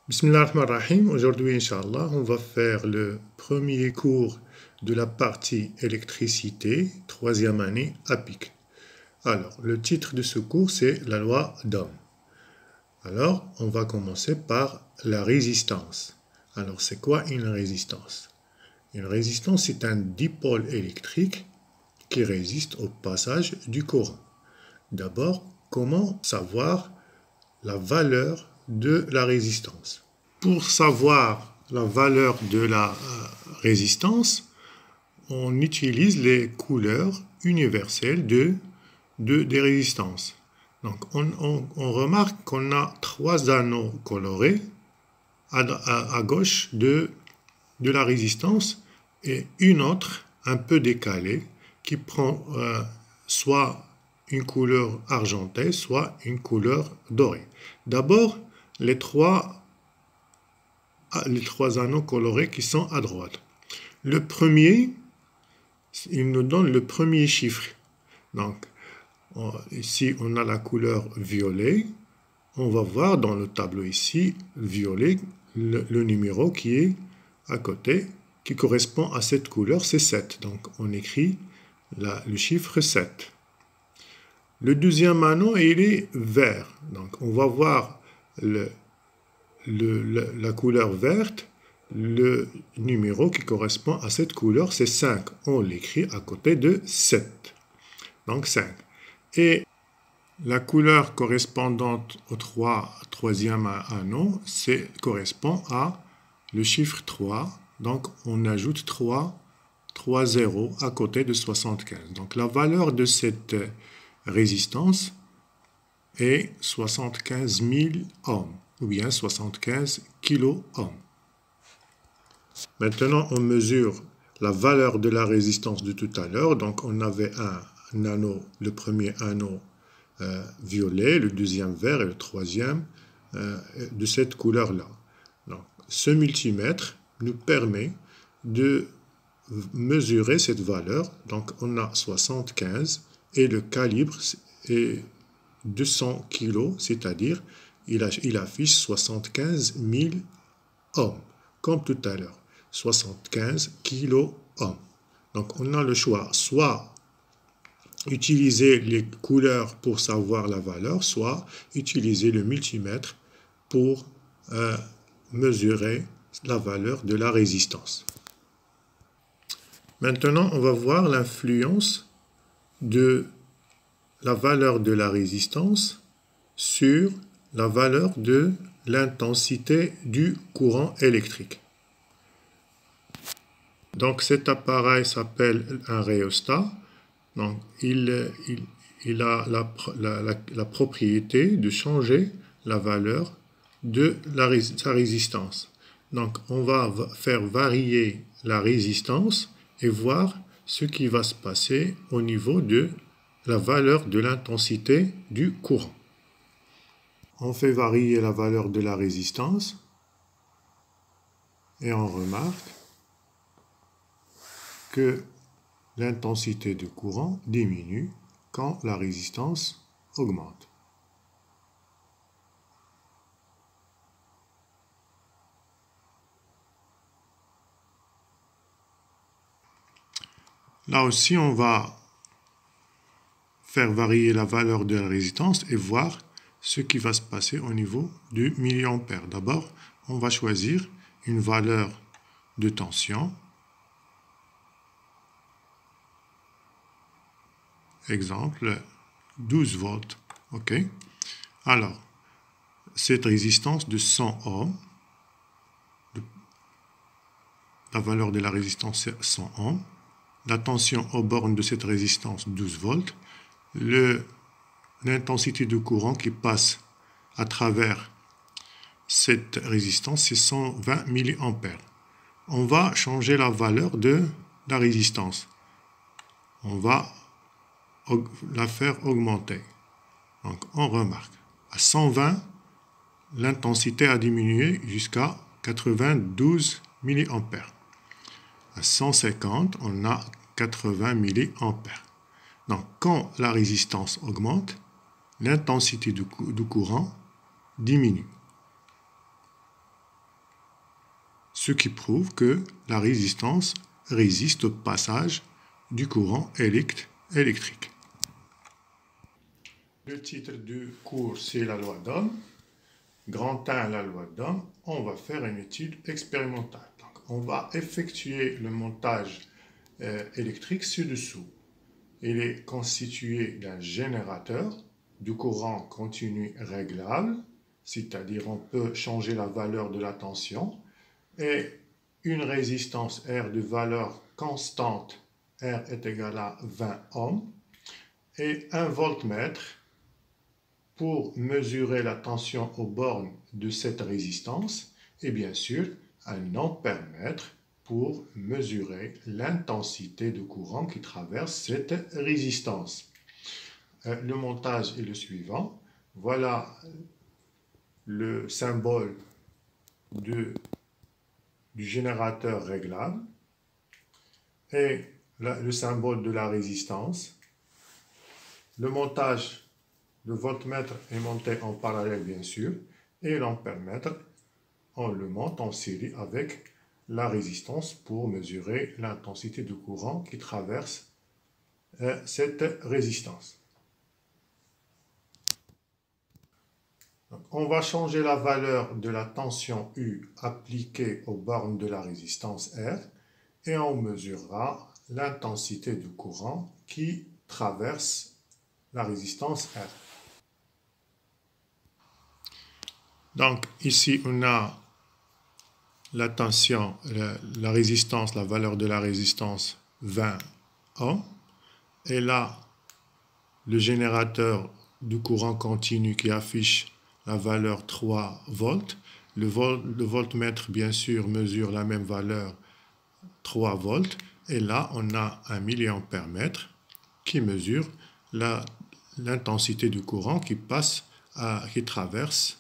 Bismillahirrahmanirrahim. Aujourd'hui, Inch'Allah, on va faire le premier cours de la partie électricité, troisième année à PIC. Alors, le titre de ce cours, c'est la loi d'Ohm. Alors, on va commencer par la résistance. Alors, c'est quoi une résistance? Une résistance, c'est un dipôle électrique qui résiste au passage du courant. D'abord, comment savoir la valeur de la résistance? Pour savoir la valeur de la résistance, on utilise les couleurs universelles des résistances. Donc, on remarque qu'on a trois anneaux colorés à gauche de la résistance et une autre un peu décalée qui prend soit une couleur argentée, soit une couleur dorée. D'abord, les trois anneaux colorés qui sont à droite. Le premier, il nous donne le premier chiffre. Donc, ici, on a la couleur violet. On va voir dans le tableau ici, violet, le numéro qui est à côté, qui correspond à cette couleur, c'est 7. Donc, on écrit le chiffre 7. Le deuxième anneau, il est vert. Donc, on va voir la couleur verte, le numéro qui correspond à cette couleur, c'est 5. On l'écrit à côté de 7. Donc 5. Et la couleur correspondante au troisième anneau, correspond à le chiffre 3. Donc on ajoute 3 zéros à côté de 75. Donc la valeur de cette résistance est 75 000 ohms, ou bien 75 kilo ohms. Maintenant, on mesure la valeur de la résistance de tout à l'heure. Donc, on avait un anneau, le premier anneau violet, le deuxième vert et le troisième de cette couleur-là. Donc, ce multimètre nous permet de mesurer cette valeur. Donc, on a 75 et le calibre est 200 kg, c'est-à-dire il affiche 75 000 ohms, comme tout à l'heure, 75 kilo ohms. Donc on a le choix, soit utiliser les couleurs pour savoir la valeur, soit utiliser le multimètre pour mesurer la valeur de la résistance. Maintenant, on va voir l'influence de la valeur de la résistance sur la valeur de l'intensité du courant électrique. Donc cet appareil s'appelle un rhéostat. Donc il a la propriété de changer la valeur de sa résistance. Donc on va faire varier la résistance et voir ce qui va se passer au niveau de la valeur de l'intensité du courant. On fait varier la valeur de la résistance et on remarque que l'intensité du courant diminue quand la résistance augmente. Là aussi, on va faire varier la valeur de la résistance et voir ce qui va se passer au niveau du milliampère. D'abord, on va choisir une valeur de tension. Exemple, 12 volts. OK. Alors, cette résistance de 100 ohms, la valeur de la résistance c'est 100 ohms. La tension aux bornes de cette résistance, 12 volts. L'intensité de courant qui passe à travers cette résistance, c'est 120 mA. On va changer la valeur de la résistance. On va la faire augmenter. Donc, on remarque, à 120, l'intensité a diminué jusqu'à 92 mA. À 150, on a 80 mA. Donc, quand la résistance augmente, l'intensité du courant diminue. ce qui prouve que la résistance résiste au passage du courant électrique. Le titre du cours, c'est la loi d'Ohm. Grand 1, la loi d'Ohm. On va faire une étude expérimentale. Donc, on va effectuer le montage électrique ci-dessous. Il est constitué d'un générateur du courant continu réglable, c'est-à-dire on peut changer la valeur de la tension, et une résistance R de valeur constante, R est égal à 20 ohms, et un voltmètre pour mesurer la tension aux bornes de cette résistance, et bien sûr un ampèremètre pour mesurer l'intensité de courant qui traverse cette résistance. Le montage est le suivant. Voilà le symbole du générateur réglable et le symbole de la résistance. Le montage, le voltmètre est monté en parallèle bien sûr, et l'ampèremètre, on le monte en série avec la résistance pour mesurer l'intensité de courant qui traverse cette résistance. Donc, on va changer la valeur de la tension U appliquée aux bornes de la résistance R et on mesurera l'intensité du courant qui traverse la résistance R. Donc ici on a la tension, la résistance, la valeur de la résistance 20 ohms et là le générateur du courant continu qui affiche la valeur 3 volts. Le voltmètre, bien sûr, mesure la même valeur, 3 volts. Et là, on a un milliampère-mètre qui mesure l'intensité du courant qui qui traverse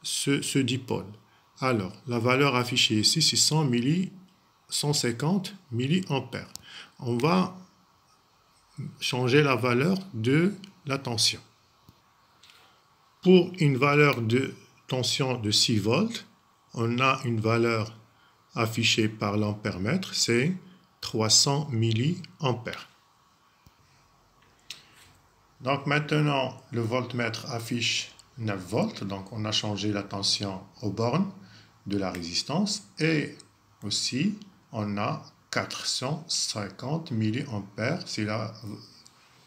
ce dipôle. Alors, la valeur affichée ici, c'est 150 milliampères. On va changer la valeur de la tension. Pour une valeur de tension de 6 volts, on a une valeur affichée par l'ampèremètre, c'est 300 milliampères. Donc maintenant, le voltmètre affiche 9 volts, donc on a changé la tension aux bornes de la résistance et aussi on a 450 milliampères, c'est la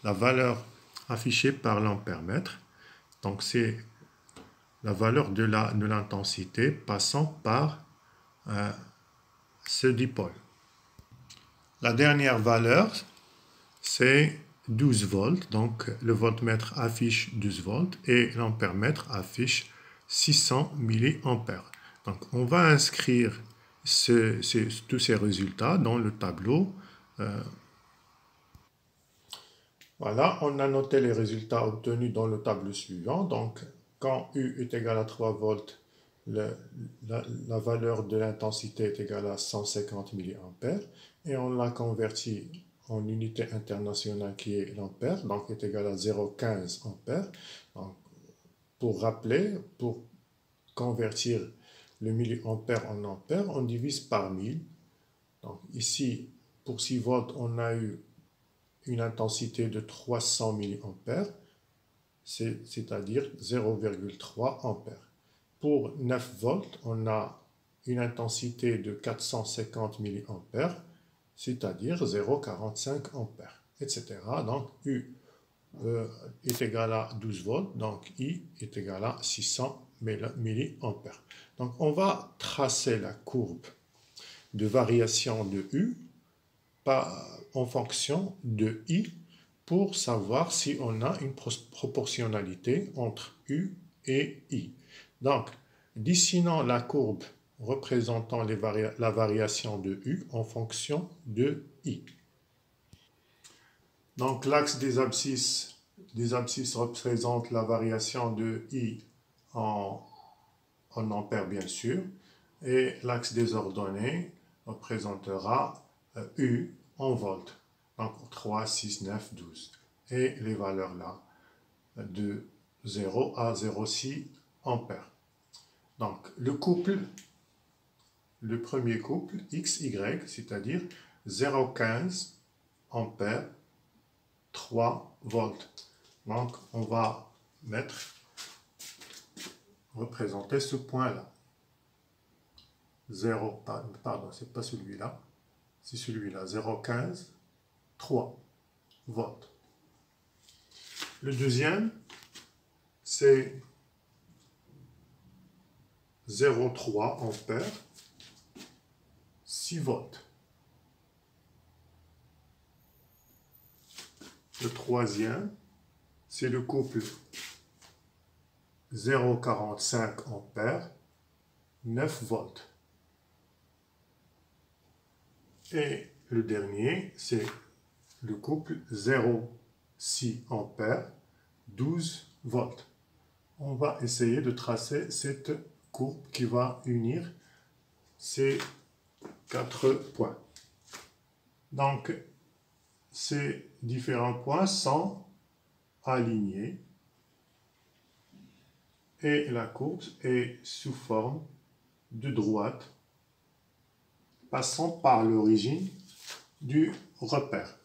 valeur affichée par l'ampèremètre. Donc c'est la valeur de l'intensité passant par ce dipôle. La dernière valeur, c'est 12 volts. Donc le voltmètre affiche 12 volts et l'ampèremètre affiche 600 milliampères. Donc on va inscrire tous ces résultats dans le tableau. Voilà, on a noté les résultats obtenus dans le tableau suivant. Donc, quand U est égal à 3 volts, la valeur de l'intensité est égale à 150 mA et on l'a converti en unité internationale qui est l'ampère, donc est égal à 0,15 ampères. Donc, pour rappeler, pour convertir le milliampère en ampère, on divise par 1000. Donc ici, pour 6 volts, on a eu une intensité de 300 mA, c'est-à-dire 0,3 ampères. Pour 9 volts, on a une intensité de 450 mA, c'est-à-dire 0,45 ampères, etc. Donc U est égal à 12 volts, donc I est égal à 600 mA. Donc on va tracer la courbe de variation de U en fonction de I pour savoir si on a une proportionnalité entre U et I. Donc, dessinons la courbe représentant la variation de U en fonction de I. Donc, l'axe des abscisses représente la variation de I en ampères, bien sûr, et l'axe des ordonnées représentera U en volts, donc 3, 6, 9, 12. Et les valeurs là, de 0 à 0,6 ampères. Donc le couple le premier couple XY, c'est-à-dire 0,15 ampères, 3 volts. Donc, on va représenter ce point-là. 0, pardon, c'est pas celui-là, c'est celui-là, 0,15, 3 volts. Le deuxième, c'est 0,3 ampères, 6 volts. Le troisième, c'est le couple 0,45 ampères, 9 volts. Et le dernier, c'est le couple 0,6 ampères, 12 volts. On va essayer de tracer cette courbe qui va unir ces 4 points. Donc, ces différents points sont alignés et la courbe est sous forme de droite passant par l'origine du repère.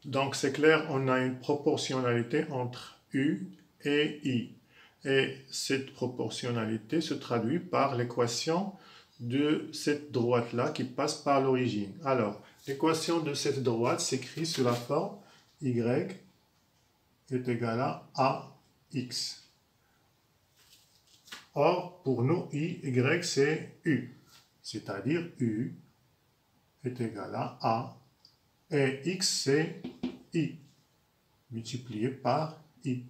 Donc c'est clair, on a une proportionnalité entre U et I. Et cette proportionnalité se traduit par l'équation de cette droite-là qui passe par l'origine. Alors, l'équation de cette droite s'écrit sous la forme Y est égal à AX. Or, pour nous, Y c'est U. C'est-à-dire U est égal à A et X c'est I multiplié par I.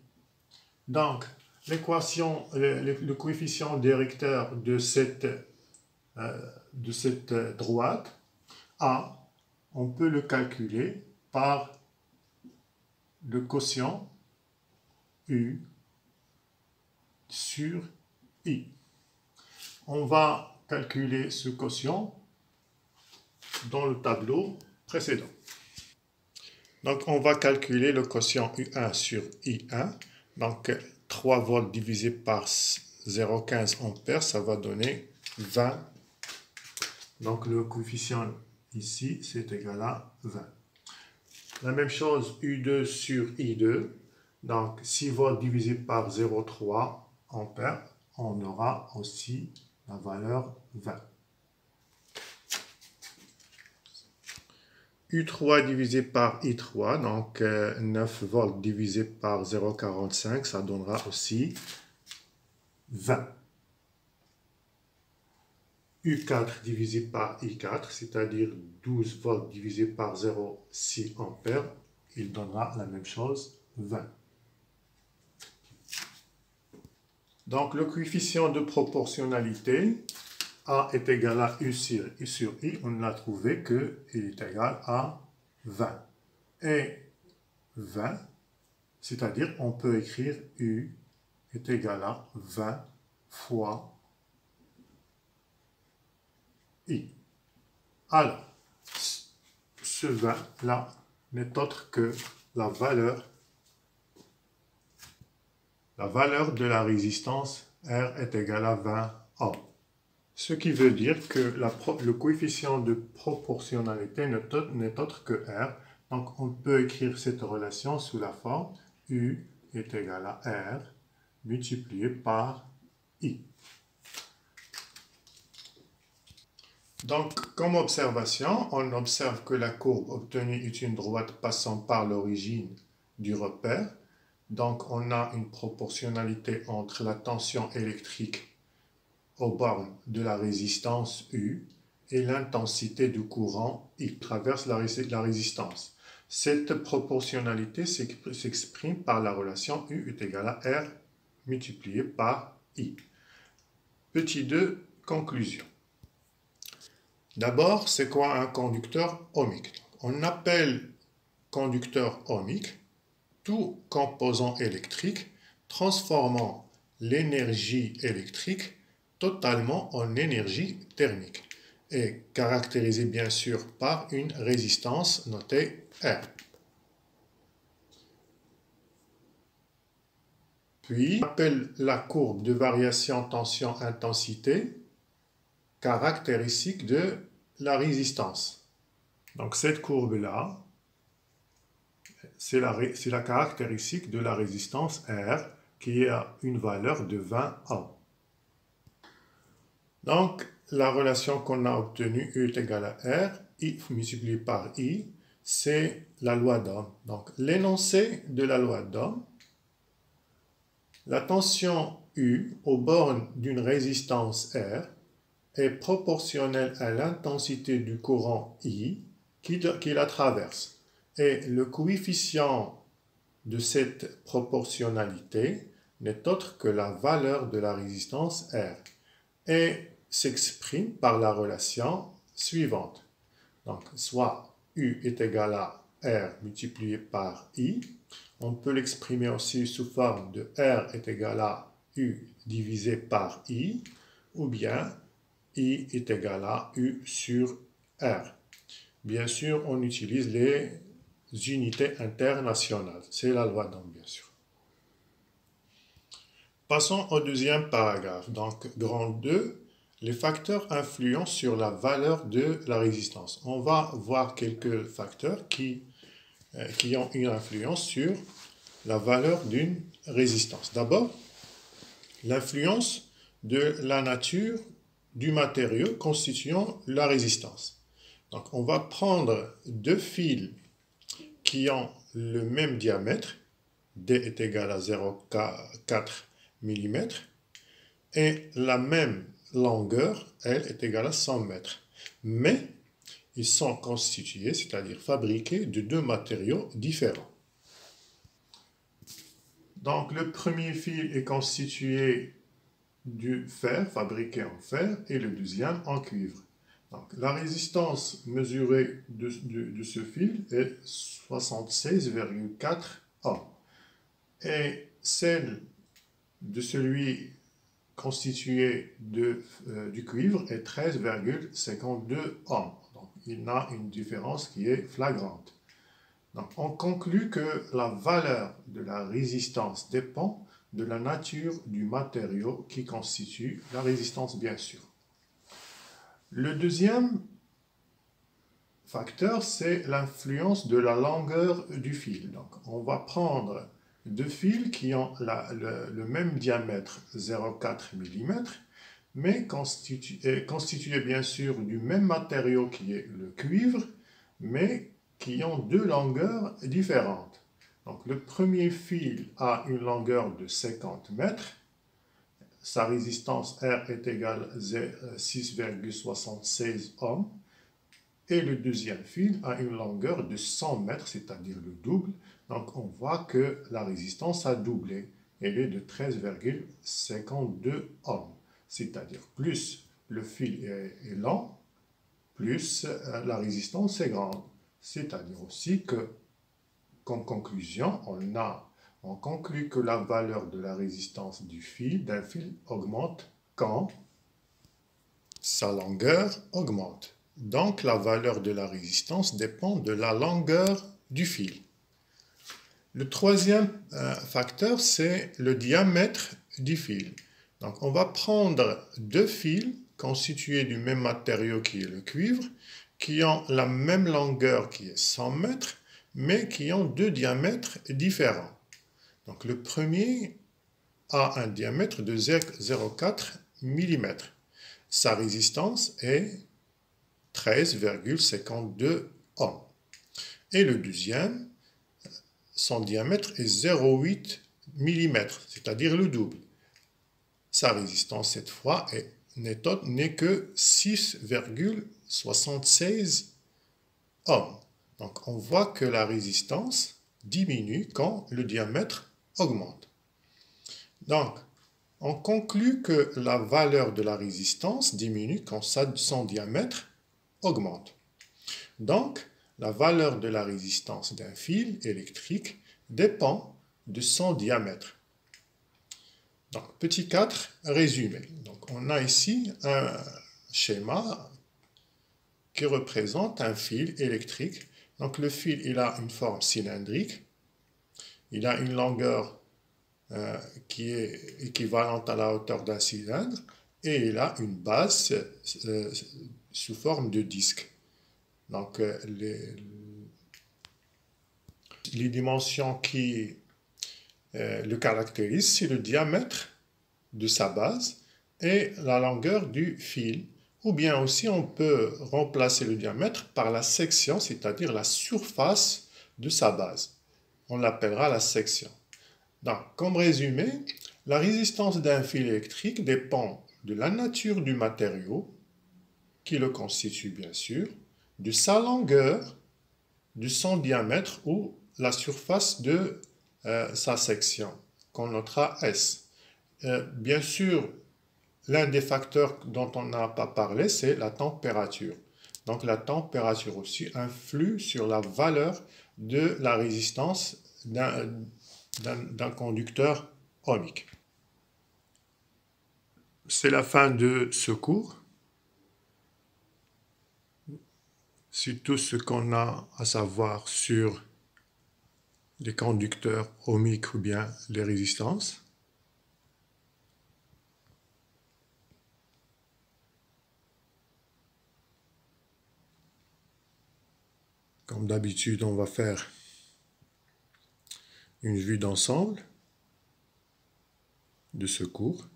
Donc, l'équation, le coefficient directeur de cette droite A, on peut le calculer par le quotient U sur I. On va calculer ce quotient dans le tableau précédent. Donc, on va calculer le quotient U1 sur I1. Donc, 3 volts divisé par 0,15 ampères, ça va donner 20. Donc, le coefficient ici, c'est égal à 20. La même chose, U2 sur I2. Donc, 6 volts divisé par 0,3 ampères, on aura aussi la valeur 20. U3 divisé par I3, donc 9 volts divisé par 0,45, ça donnera aussi 20. U4 divisé par I4, c'est-à-dire 12 volts divisé par 0,6 ampères, il donnera la même chose, 20. Donc le coefficient de proportionnalité, A est égal à U sur I, on a trouvé qu'il est égal à 20. Et 20, c'est-à-dire on peut écrire U est égal à 20 fois I. Alors, ce 20-là n'est autre que la valeur de la résistance R est égale à 20 ohms. Ce qui veut dire que le coefficient de proportionnalité n'est autre que R. Donc, on peut écrire cette relation sous la forme U est égal à R multiplié par I. Donc, comme observation, on observe que la courbe obtenue est une droite passant par l'origine du repère. Donc, on a une proportionnalité entre la tension électrique aux bornes de la résistance U et l'intensité du courant I traverse la résistance. Cette proportionnalité s'exprime par la relation U est égal à R multiplié par I. Petit 2, conclusion. D'abord, c'est quoi un conducteur ohmique? On appelle conducteur ohmique tout composant électrique transformant l'énergie électrique totalement en énergie thermique et caractérisé bien sûr par une résistance notée R. Puis, on appelle la courbe de variation tension-intensité caractéristique de la résistance. Donc cette courbe-là, c'est la caractéristique de la résistance R qui a une valeur de 20 ohms. Donc la relation qu'on a obtenue U est égale à R, I multiplié par I, c'est la loi d'Ohm. Donc l'énoncé de la loi d'Ohm, la tension U aux bornes d'une résistance R est proportionnelle à l'intensité du courant I qui la traverse. Et le coefficient de cette proportionnalité n'est autre que la valeur de la résistance R et s'exprime par la relation suivante. Donc, soit U est égal à R multiplié par I. On peut l'exprimer aussi sous forme de R est égal à U divisé par I, ou bien I est égal à U sur R. Bien sûr, on utilise les unités internationales. C'est la loi d'Ohm, bien sûr. Passons au deuxième paragraphe. Donc, grand 2, les facteurs influents sur la valeur de la résistance. On va voir quelques facteurs qui ont une influence sur la valeur d'une résistance. D'abord, l'influence de la nature du matériau constituant la résistance. Donc, on va prendre deux fils qui ont le même diamètre, D est égal à 0,4 mm, et la même longueur, L est égale à 100 mètres. Mais ils sont constitués, c'est-à-dire fabriqués de deux matériaux différents. Donc le premier fil est constitué du fer, fabriqué en fer, et le deuxième en cuivre. Donc la résistance mesurée de ce fil est 76,4 ohms. Et celle de celui constitué du cuivre est 13,52 ohms. Donc il y a une différence qui est flagrante. Donc on conclut que la valeur de la résistance dépend de la nature du matériau qui constitue la résistance, bien sûr. Le deuxième facteur, c'est l'influence de la longueur du fil. Donc on va prendre deux fils qui ont le même diamètre, 0,4 mm, mais constitués bien sûr du même matériau qui est le cuivre, mais qui ont deux longueurs différentes. Donc le premier fil a une longueur de 50 mètres, sa résistance R est égale à 6,76 ohms, et le deuxième fil a une longueur de 100 mètres, c'est-à-dire le double. Donc on voit que la résistance a doublé, elle est de 13,52 ohms, c'est-à-dire plus le fil est long, plus la résistance est grande. C'est-à-dire aussi que, comme conclusion, on conclut que la valeur de la résistance d'un fil augmente quand sa longueur augmente. Donc la valeur de la résistance dépend de la longueur du fil. Le troisième facteur, c'est le diamètre du fil. Donc on va prendre deux fils constitués du même matériau qui est le cuivre, qui ont la même longueur qui est 100 mètres, mais qui ont deux diamètres différents. Donc le premier a un diamètre de 0,4 mm. Sa résistance est 13,52 ohms. Et le deuxième, son diamètre est 0,8 mm, c'est-à-dire le double. Sa résistance, cette fois, n'est que 6,76 ohms. Donc on voit que la résistance diminue quand le diamètre augmente. Donc on conclut que la valeur de la résistance diminue quand son diamètre augmente. Donc la valeur de la résistance d'un fil électrique dépend de son diamètre. Donc petit 4, résumé. Donc on a ici un schéma qui représente un fil électrique. Donc le fil, il a une forme cylindrique, il a une longueur qui est équivalente à la hauteur d'un cylindre, et il a une base sous forme de disque. Donc, les dimensions qui le caractérisent, c'est le diamètre de sa base et la longueur du fil. Ou bien aussi, on peut remplacer le diamètre par la section, c'est-à-dire la surface de sa base. On l'appellera la section. Donc, comme résumé, la résistance d'un fil électrique dépend de la nature du matériau, qui le constitue bien sûr, de sa longueur, de son diamètre ou la surface de sa section, qu'on notera S. Bien sûr, l'un des facteurs dont on n'a pas parlé, c'est la température. Donc la température aussi influe sur la valeur de la résistance d'un conducteur ohmique. C'est la fin de ce cours. C'est tout ce qu'on a à savoir sur les conducteurs ohmiques ou bien les résistances. Comme d'habitude, on va faire une vue d'ensemble de ce cours.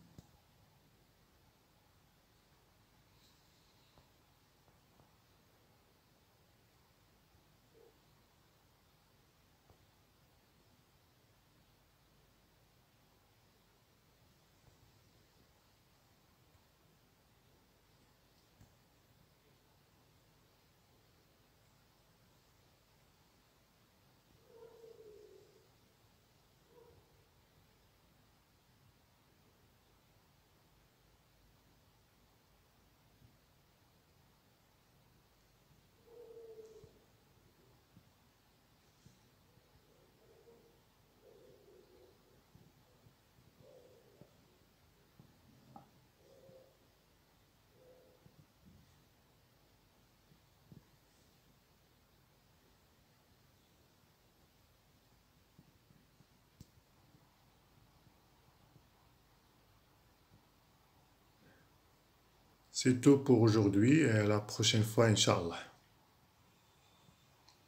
C'est tout pour aujourd'hui et à la prochaine fois, Inch'Allah.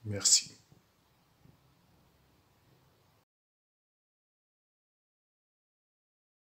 Merci.